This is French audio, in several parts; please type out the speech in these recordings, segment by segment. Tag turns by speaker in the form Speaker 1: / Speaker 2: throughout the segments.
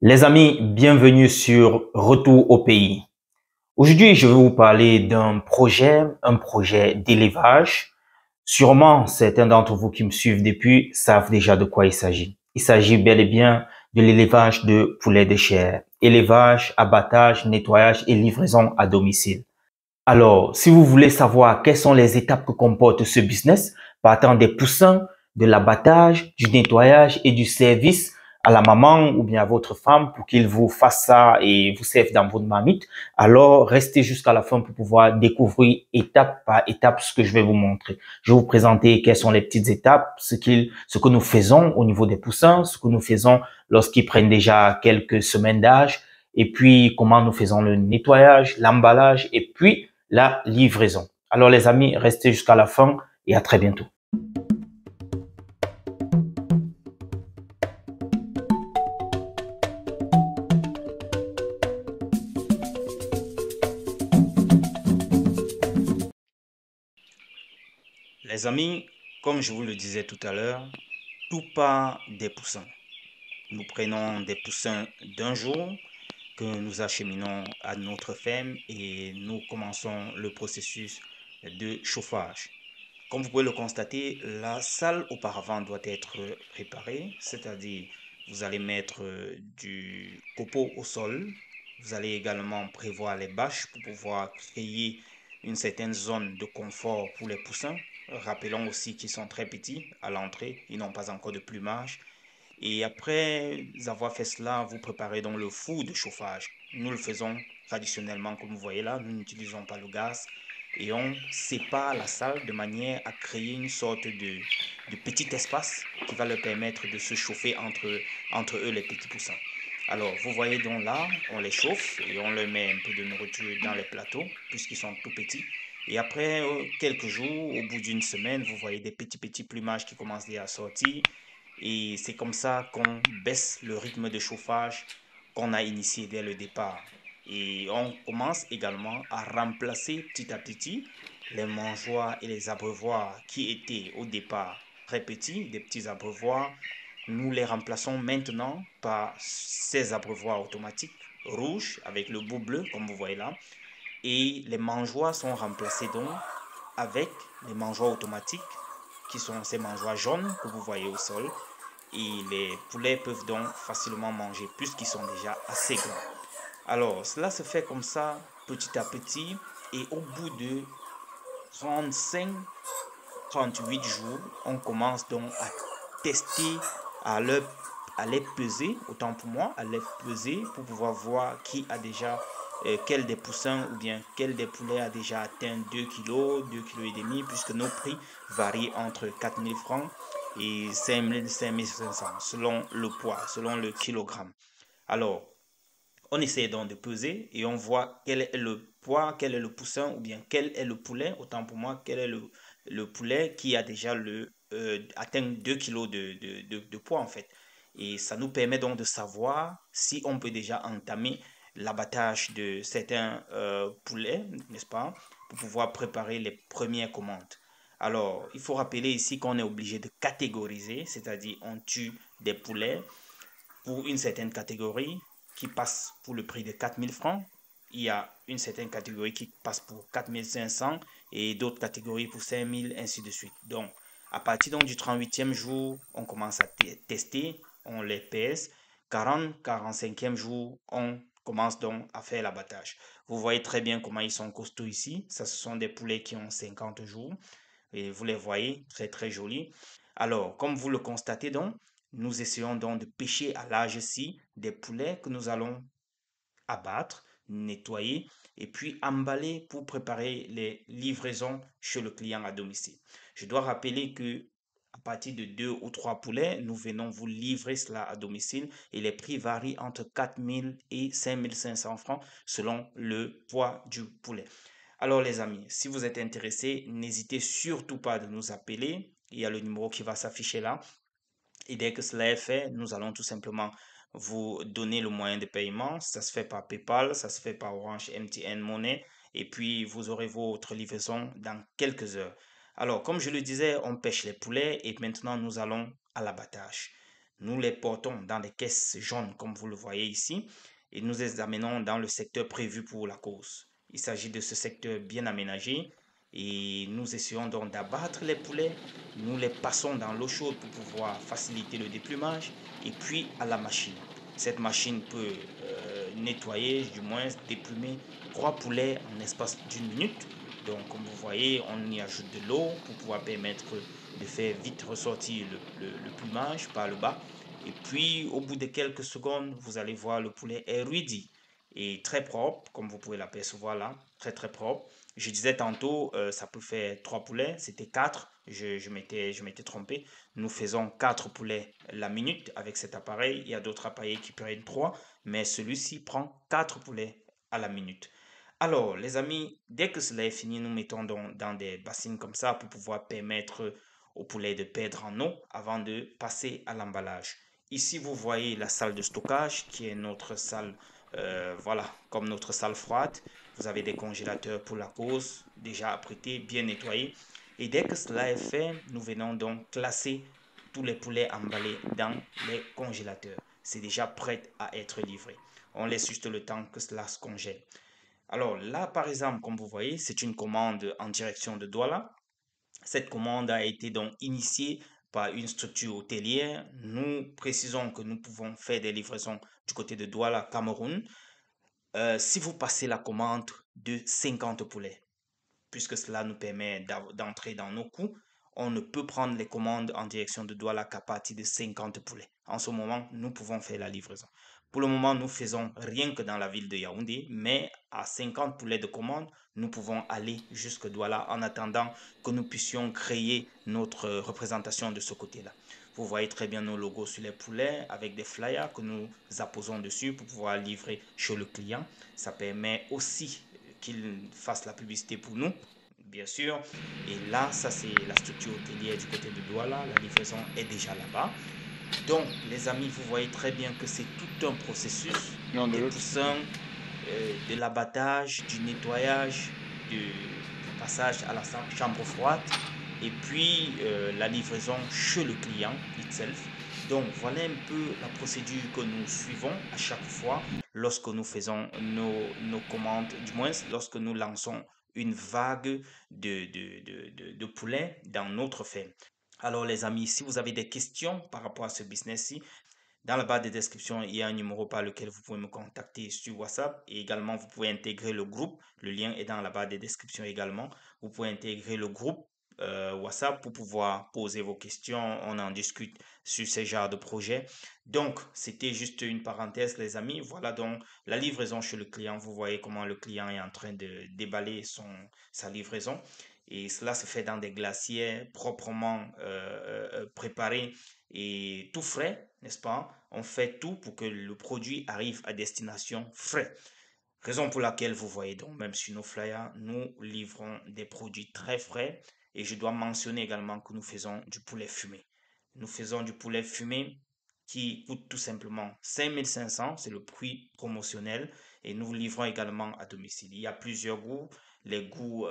Speaker 1: Les amis, bienvenue sur Retour au pays. Aujourd'hui, je vais vous parler d'un projet, un projet d'élevage. Sûrement, certains d'entre vous qui me suivent depuis savent déjà de quoi il s'agit. Il s'agit bel et bien de l'élevage de poulets de chair. Élevage, abattage, nettoyage et livraison à domicile. Alors, si vous voulez savoir quelles sont les étapes que comporte ce business, partant des poussins, de l'abattage, du nettoyage et du service à la maman ou bien à votre femme pour qu'il vous fasse ça et vous serve dans votre marmite, alors restez jusqu'à la fin pour pouvoir découvrir étape par étape ce que je vais vous montrer. Je vais vous présenter quelles sont les petites étapes, ce que nous faisons au niveau des poussins, ce que nous faisons lorsqu'ils prennent déjà quelques semaines d'âge, et puis comment nous faisons le nettoyage, l'emballage, et puis la livraison. Alors les amis, restez jusqu'à la fin et à très bientôt. Les amis, comme je vous le disais tout à l'heure, tout part des poussins. Nous prenons des poussins d'un jour que nous acheminons à notre ferme et nous commençons le processus de chauffage. Comme vous pouvez le constater, la salle auparavant doit être préparée, c'est-à-dire vous allez mettre du copeau au sol. Vous allez également prévoir les bâches pour pouvoir créer une certaine zone de confort pour les poussins. Rappelons aussi qu'ils sont très petits à l'entrée, ils n'ont pas encore de plumage. Et après avoir fait cela, vous préparez donc le four de chauffage. Nous le faisons traditionnellement, comme vous voyez là, nous n'utilisons pas le gaz. Et on sépare la salle de manière à créer une sorte de petit espace qui va leur permettre de se chauffer entre eux, les petits poussins. Alors, vous voyez donc là, on les chauffe et on leur met un peu de nourriture dans les plateaux, puisqu'ils sont tout petits. Et après quelques jours, au bout d'une semaine, vous voyez des petits plumages qui commencent déjà à sortir. Et c'est comme ça qu'on baisse le rythme de chauffage qu'on a initié dès le départ. Et on commence également à remplacer petit à petit les mangeoires et les abreuvoirs qui étaient au départ très petits, des petits abreuvoirs. Nous les remplaçons maintenant par ces abreuvoirs automatiques rouges avec le bout bleu, comme vous voyez là. Et les mangeoires sont remplacés donc avec les mangeoires automatiques qui sont ces mangeoires jaunes que vous voyez au sol. Et les poulets peuvent donc facilement manger puisqu'ils sont déjà assez grands. Alors, cela se fait comme ça petit à petit et au bout de 35-38 jours, on commence donc à tester, à, leur, à les peser, autant pour moi, à les peser pour pouvoir voir qui a déjà, quel des poussins ou bien quel des poulets a déjà atteint 2 kilos, 2 kilos et demi, puisque nos prix varient entre 4 000 francs et 5 500 selon le poids, selon le kilogramme. Alors, on essaie donc de peser et on voit quel est le poids, quel est le poussin ou bien quel est le poulet, autant pour moi, quel est le poulet qui a déjà atteint 2 kilos de poids en fait. Et ça nous permet donc de savoir si on peut déjà entamer l'abattage de certains poulets, n'est-ce pas, pour pouvoir préparer les premières commandes. Alors, il faut rappeler ici qu'on est obligé de catégoriser, c'est-à-dire on tue des poulets pour une certaine catégorie qui passe pour le prix de 4 000 francs. Il y a une certaine catégorie qui passe pour 4 500 et d'autres catégories pour 5 000, ainsi de suite. Donc, à partir donc, du 38e jour, on commence à tester, on les pèse. 40-45e jour, on commence donc à faire l'abattage. Vous voyez très bien comment ils sont costauds ici. Ça, ce sont des poulets qui ont 50 jours. Et vous les voyez, très très jolis. Alors, comme vous le constatez donc, nous essayons donc de pêcher à l'âge-ci des poulets que nous allons abattre, nettoyer et puis emballer pour préparer les livraisons chez le client à domicile. Je dois rappeler que à partir de 2 ou 3 poulets, nous venons vous livrer cela à domicile et les prix varient entre 4 000 et 5 500 francs selon le poids du poulet. Alors les amis, si vous êtes intéressés, n'hésitez surtout pas de nous appeler. Il y a le numéro qui va s'afficher là. Et dès que cela est fait, nous allons tout simplement vous donner le moyen de paiement. Ça se fait par PayPal, ça se fait par Orange MTN Money. Et puis, vous aurez votre livraison dans quelques heures. Alors, comme je le disais, on pêche les poulets et maintenant nous allons à l'abattage. Nous les portons dans des caisses jaunes, comme vous le voyez ici, et nous les amenons dans le secteur prévu pour la course. Il s'agit de ce secteur bien aménagé et nous essayons donc d'abattre les poulets. Nous les passons dans l'eau chaude pour pouvoir faciliter le déplumage et puis à la machine. Cette machine peut nettoyer, du moins déplumer 3 poulets en l'espace d'une minute. Donc, comme vous voyez, on y ajoute de l'eau pour pouvoir permettre de faire vite ressortir le plumage par le bas. Et puis, au bout de quelques secondes, vous allez voir le poulet est ready et très propre, comme vous pouvez l'apercevoir là, très très propre. Je disais tantôt, ça peut faire 3 poulets, c'était 4, je m'étais trompé. Nous faisons 4 poulets la minute avec cet appareil. Il y a d'autres appareils qui prennent 3, mais celui-ci prend 4 poulets à la minute. Alors, les amis, dès que cela est fini, nous mettons dans des bassines comme ça pour pouvoir permettre au poulet de perdre en eau avant de passer à l'emballage. Ici, vous voyez la salle de stockage qui est notre salle, voilà, comme notre salle froide. Vous avez des congélateurs pour la cause, déjà apprêtés, bien nettoyés. Et dès que cela est fait, nous venons donc classer tous les poulets emballés dans les congélateurs. C'est déjà prêt à être livré. On laisse juste le temps que cela se congèle. Alors là, par exemple, comme vous voyez, c'est une commande en direction de Douala. Cette commande a été donc initiée par une structure hôtelière. Nous précisons que nous pouvons faire des livraisons du côté de Douala, Cameroun. Si vous passez la commande de 50 poulets, puisque cela nous permet d'entrer dans nos coûts, on ne peut prendre les commandes en direction de Douala qu'à partir de 50 poulets. En ce moment, nous pouvons faire la livraison. Pour le moment, nous faisons rien que dans la ville de Yaoundé, mais à 50 poulets de commande, nous pouvons aller jusque Douala en attendant que nous puissions créer notre représentation de ce côté-là. Vous voyez très bien nos logos sur les poulets avec des flyers que nous apposons dessus pour pouvoir livrer chez le client. Ça permet aussi qu'il fasse la publicité pour nous, bien sûr. Et là, ça c'est la structure hôtelière du côté de Douala. La livraison est déjà là-bas. Donc, les amis, vous voyez très bien que c'est tout un processus
Speaker 2: Non, de
Speaker 1: des
Speaker 2: l'autre.
Speaker 1: poussins, de l'abattage, du nettoyage, du passage à la chambre froide et puis la livraison chez le client itself. Donc, voilà un peu la procédure que nous suivons à chaque fois lorsque nous faisons nos commandes, du moins lorsque nous lançons une vague de poulets dans notre ferme. Alors les amis, si vous avez des questions par rapport à ce business-ci, dans la barre de description, il y a un numéro par lequel vous pouvez me contacter sur WhatsApp et également vous pouvez intégrer le groupe. Le lien est dans la barre de description également. Vous pouvez intégrer le groupe WhatsApp pour pouvoir poser vos questions. On en discute sur ce genre de projet. Donc, c'était juste une parenthèse, les amis. Voilà donc la livraison chez le client. Vous voyez comment le client est en train de déballer sa livraison. Et cela se fait dans des glaciers proprement préparés et tout frais, n'est-ce pas? On fait tout pour que le produit arrive à destination frais. Raison pour laquelle vous voyez donc même sur nos flyers, nous livrons des produits très frais et je dois mentionner également que nous faisons du poulet fumé. Nous faisons du poulet fumé qui coûte tout simplement 5 500, c'est le prix promotionnel et nous livrons également à domicile. Il y a plusieurs goûts, les goûts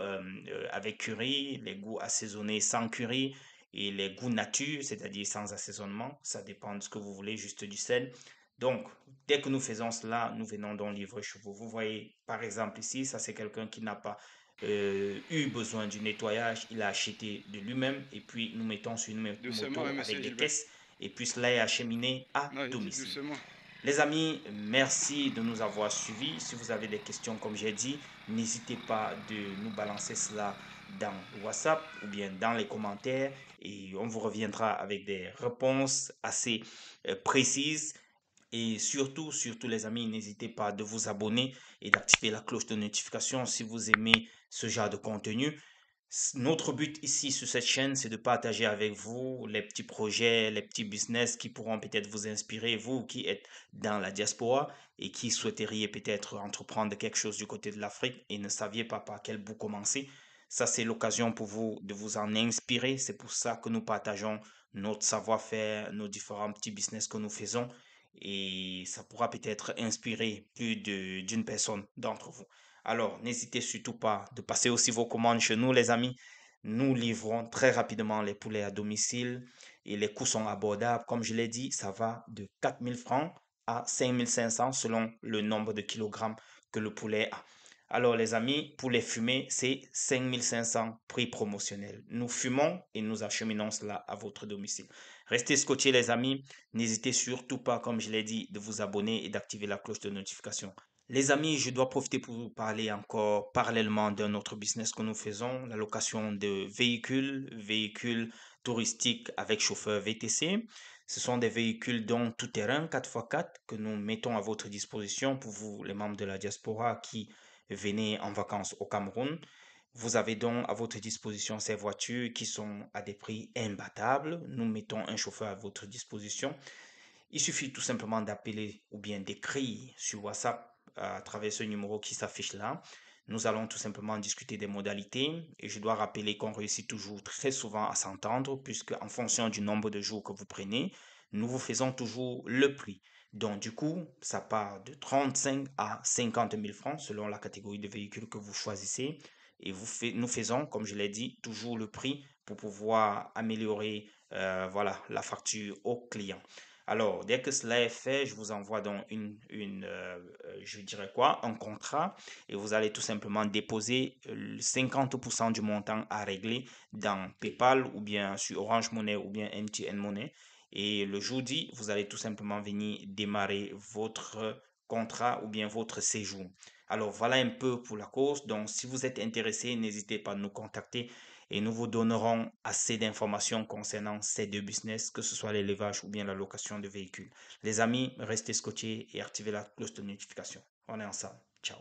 Speaker 1: avec curry, les goûts assaisonnés sans curry et les goûts nature, c'est-à-dire sans assaisonnement. Ça dépend de ce que vous voulez, juste du sel. Donc, dès que nous faisons cela, nous venons donc livrer chez vous. Vous voyez, par exemple, ici, ça c'est quelqu'un qui n'a pas eu besoin du nettoyage. Il a acheté de lui-même et puis nous mettons sur une
Speaker 2: Doucement,
Speaker 1: moto
Speaker 2: hein,
Speaker 1: avec
Speaker 2: monsieur
Speaker 1: des
Speaker 2: Gilbert.
Speaker 1: caisses et puis cela est acheminé à
Speaker 2: Non, j'ai dit
Speaker 1: domicile.
Speaker 2: doucement.
Speaker 1: Les amis, merci de nous avoir suivis. Si vous avez des questions, comme j'ai dit, n'hésitez pas de nous balancer cela dans WhatsApp ou bien dans les commentaires et on vous reviendra avec des réponses assez précises et surtout les amis, n'hésitez pas de vous abonner et d'activer la cloche de notification si vous aimez ce genre de contenu. Notre but ici sur cette chaîne, c'est de partager avec vous les petits projets, les petits business qui pourront peut-être vous inspirer, vous qui êtes dans la diaspora et qui souhaiteriez peut-être entreprendre quelque chose du côté de l'Afrique et ne saviez pas par quel bout commencer. Ça, c'est l'occasion pour vous de vous en inspirer. C'est pour ça que nous partageons notre savoir-faire, nos différents petits business que nous faisons et ça pourra peut-être inspirer plus d'une personne d'entre vous. Alors, n'hésitez surtout pas de passer aussi vos commandes chez nous, les amis. Nous livrons très rapidement les poulets à domicile et les coûts sont abordables. Comme je l'ai dit, ça va de 4 000 francs à 5 500 selon le nombre de kilogrammes que le poulet a. Alors les amis, pour les fumées, c'est 5 500 prix promotionnel. Nous fumons et nous acheminons cela à votre domicile. Restez scotchés les amis. N'hésitez surtout pas, comme je l'ai dit, de vous abonner et d'activer la cloche de notification. Les amis, je dois profiter pour vous parler encore parallèlement d'un autre business que nous faisons, la location de véhicules touristiques avec chauffeur VTC. Ce sont des véhicules donc tout-terrain 4x4 que nous mettons à votre disposition pour vous, les membres de la diaspora qui venez en vacances au Cameroun. Vous avez donc à votre disposition ces voitures qui sont à des prix imbattables. Nous mettons un chauffeur à votre disposition. Il suffit tout simplement d'appeler ou bien d'écrire sur WhatsApp à travers ce numéro qui s'affiche là. Nous allons tout simplement discuter des modalités et je dois rappeler qu'on réussit toujours très souvent à s'entendre puisque en fonction du nombre de jours que vous prenez, nous vous faisons toujours le prix. Donc du coup, ça part de 35 à 50 000 francs selon la catégorie de véhicule que vous choisissez et nous faisons, comme je l'ai dit, toujours le prix pour pouvoir améliorer voilà, la facture au client. Alors, dès que cela est fait, je vous envoie donc je dirais quoi, un contrat et vous allez tout simplement déposer 50% du montant à régler dans PayPal ou bien sur Orange Money ou bien MTN Money. Et le jeudi, vous allez tout simplement venir démarrer votre contrat ou bien votre séjour. Alors, voilà un peu pour la course. Donc, si vous êtes intéressé, n'hésitez pas à nous contacter et nous vous donnerons assez d'informations concernant ces deux business, que ce soit l'élevage ou bien la location de véhicules. Les amis, restez scotchés et activez la cloche de notification. On est ensemble. Ciao.